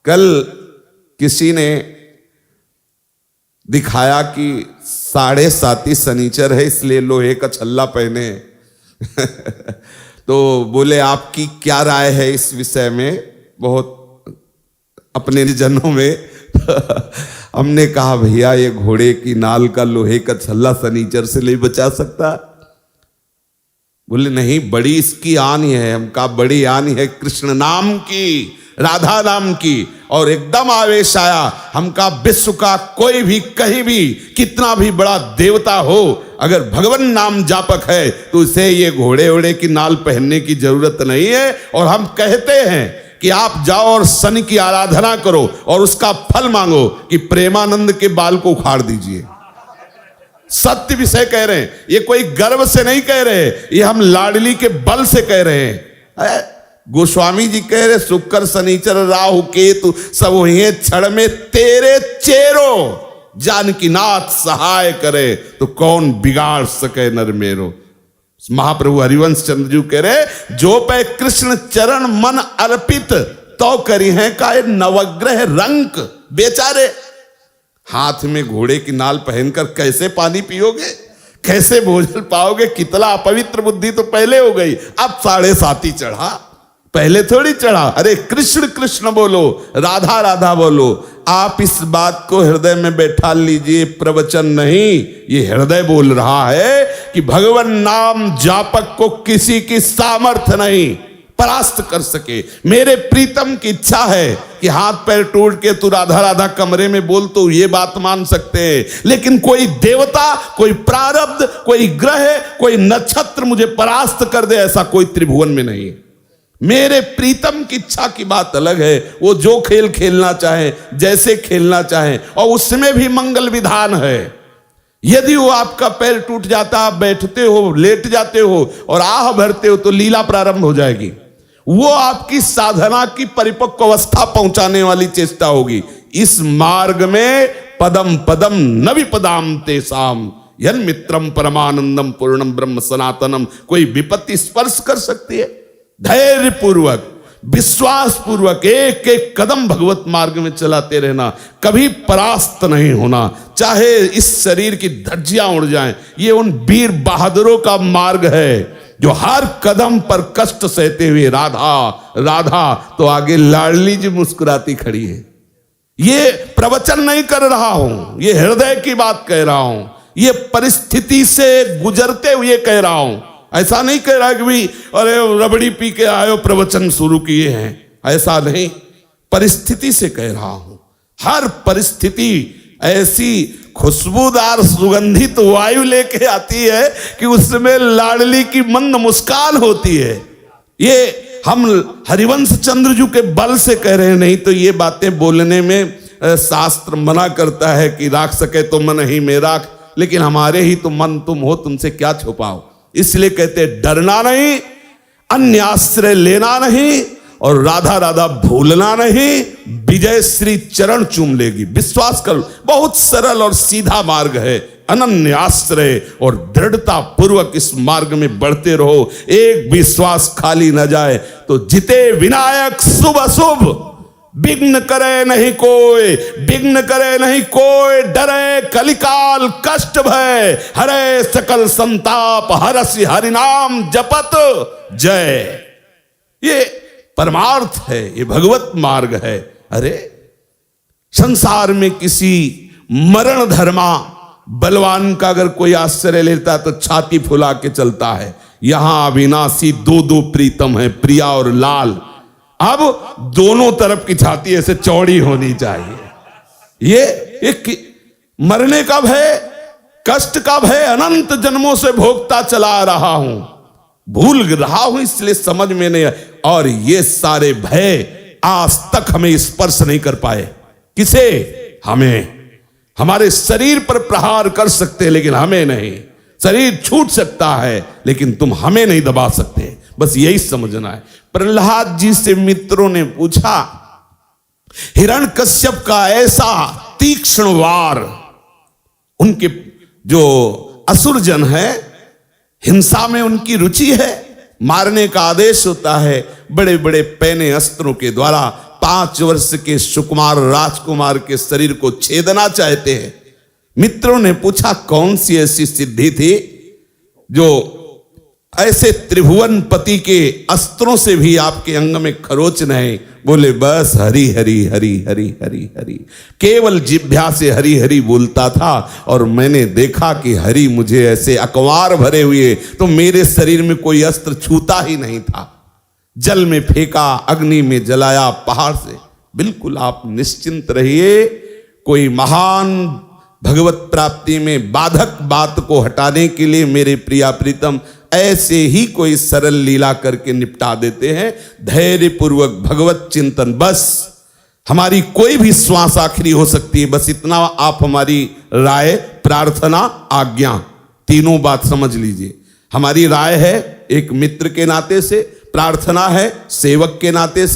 कल किसी ने दिखाया कि 7.5 शनिचर है इसलिए लोहे का छल्ला पहने तो बोले आपकी क्या राय है इस विषय में, बहुत अपने जनों में हमने कहा भैया ये घोड़े की नाल का लोहे का छल्ला शनिचर से नहीं बचा सकता। बोले नहीं, बड़ी इसकी आनी है। हम कहा बड़ी आनी है कृष्ण नाम की, राधा नाम की। और एकदम आवेश आया। हम कहा विश्व का कोई भी कहीं भी कितना भी बड़ा देवता हो, अगर भगवान नाम जापक है तो उसे ये घोड़े ओड़े की नाल पहनने की जरूरत नहीं है। और हम कहते हैं कि आप जाओ और शनि की आराधना करो और उसका फल मांगो कि प्रेमानंद के बाल को उखाड़ दीजिए। सत्य विषय कह रहे हैं, ये कोई गर्व से नहीं कह रहे, ये हम लाडली के बल से कह रहे हैं। गोस्वामी जी कह रहे शुक्र शनिचर राहु केतु सब हुए क्षण में तेरे चेरो, जानकी नाथ सहाय करे तो कौन बिगाड़ सके नर मेरो। महाप्रभु हरिवंश चंद्र जी कह रहे जो पे कृष्ण चरण मन अर्पित तो करी है का नवग्रह रंक। बेचारे हाथ में घोड़े की नाल पहनकर कैसे पानी पियोगे, कैसे भोजन पाओगे, कितना अपवित्र बुद्धि तो पहले हो गई। अब 7.5 चढ़ा, पहले थोड़ी चढ़ा। अरे कृष्ण कृष्ण बोलो, राधा राधा बोलो। आप इस बात को हृदय में बैठा लीजिए, प्रवचन नहीं, ये हृदय बोल रहा है कि भगवान नाम जापक को किसी की सामर्थ्य नहीं परास्त कर सके। मेरे प्रीतम की इच्छा है कि हाथ पैर टूट के तू राधा राधा कमरे में बोल तो ये बात मान सकते हैं, लेकिन कोई देवता, कोई प्रारब्ध, कोई ग्रह, कोई नक्षत्र मुझे परास्त कर दे ऐसा कोई त्रिभुवन में नहीं है। मेरे प्रीतम की इच्छा की बात अलग है, वो जो खेल खेलना चाहे, जैसे खेलना चाहे, और उसमें भी मंगल विधान है। यदि वो आपका पैर टूट जाता, आप बैठते हो, लेट जाते हो और आह भरते हो तो लीला प्रारंभ हो जाएगी। वो आपकी साधना की परिपक्व अवस्था पहुंचाने वाली चेष्टा होगी। इस मार्ग में पदम पदम न विपदाम तेसाम यन मित्रम परमानंदम पूर्णम ब्रह्म सनातनम। कोई विपत्ति स्पर्श कर सकती है? धैर्य पूर्वक, विश्वास पूर्वक एक एक कदम भगवत मार्ग में चलाते रहना, कभी परास्त नहीं होना। चाहे इस शरीर की धज्जियां उड़ जाएं, ये उन वीर बहादुरों का मार्ग है जो हर कदम पर कष्ट सहते हुए राधा राधा, तो आगे लाडली जी मुस्कुराती खड़ी है। ये प्रवचन नहीं कर रहा हूं, ये हृदय की बात कह रहा हूं, ये परिस्थिति से गुजरते हुए कह रहा हूं। ऐसा नहीं कह रहा कि भी अरे रबड़ी पी के आयो प्रवचन शुरू किए हैं, ऐसा नहीं, परिस्थिति से कह रहा हूं। हर परिस्थिति ऐसी खुशबूदार सुगंधित वायु लेके आती है कि उसमें लाडली की मंद मुस्कान होती है। ये हम हरिवंश चंद्र जी के बल से कह रहे हैं, नहीं तो ये बातें बोलने में शास्त्र मना करता है कि राख सके तो मन ही में राख, लेकिन हमारे ही तो मन तुम हो, तुमसे क्या छुपाओ। इसलिए कहते डरना नहीं, अन्य आश्रय लेना नहीं और राधा राधा भूलना नहीं। विजय श्री चरण चूम लेगी, विश्वास कर। बहुत सरल और सीधा मार्ग है, अनन्य आश्रय और दृढ़ता पूर्वक इस मार्ग में बढ़ते रहो। एक विश्वास खाली न जाए तो जिते विनायक शुभ अशुभ, विघ्न करे नहीं कोई, विघ्न करे नहीं कोई, डरे कलिकाल कष्ट भय, हरे सकल संताप हरसि हरिनाम जपत जय। ये परमार्थ है, ये भगवत मार्ग है। अरे संसार में किसी मरण धर्मा बलवान का अगर कोई आश्रय लेता तो छाती फुला के चलता है। यहां अविनाशी दो प्रीतम है, प्रिया और लाल। अब दोनों तरफ की छाती ऐसे चौड़ी होनी चाहिए। ये एक मरने का भय, कष्ट का भय अनंत जन्मों से भोगता चला रहा हूं, भूल रहा हूं, इसलिए समझ में नहीं। और ये सारे भय आज तक हमें स्पर्श नहीं कर पाए। किसे? हमें। हमारे शरीर पर प्रहार कर सकते हैं लेकिन हमें नहीं। शरीर छूट सकता है लेकिन तुम हमें नहीं दबा सकते, बस यही समझना है। प्रहलाद जी से मित्रों ने पूछा, हिरण्यकश्यप का ऐसा तीक्ष्ण वार, उनके जो असुरजन है, हिंसा में उनकी रुचि है, मारने का आदेश होता है, बड़े बड़े पैने अस्त्रों के द्वारा 5 वर्ष के सुकुमार राजकुमार के शरीर को छेदना चाहते हैं। मित्रों ने पूछा कौन सी ऐसी सिद्धि थी जो ऐसे त्रिभुवन पति के अस्त्रों से भी आपके अंग में खरोच नहीं। बोले बस हरि हरि हरि हरि हरि हरि, केवल जिह्वा से हरि हरि बोलता था और मैंने देखा कि हरि मुझे ऐसे अकवार भरे हुए, तो मेरे शरीर में कोई अस्त्र छूता ही नहीं था। जल में फेंका, अग्नि में जलाया, पहाड़ से। बिल्कुल आप निश्चिंत रहिए, कोई महान भगवत प्राप्ति में बाधक बात को हटाने के लिए मेरे प्रिया प्रीतम ऐसे ही कोई सरल लीला करके निपटा देते हैं। धैर्य पूर्वक भगवत चिंतन, बस हमारी कोई भी श्वास आखिरी हो सकती है, बस इतना आप हमारी राय, प्रार्थना, आज्ञा, तीनों बात समझ लीजिए। हमारी राय है एक मित्र के नाते से, प्रार्थना है सेवक के नाते से।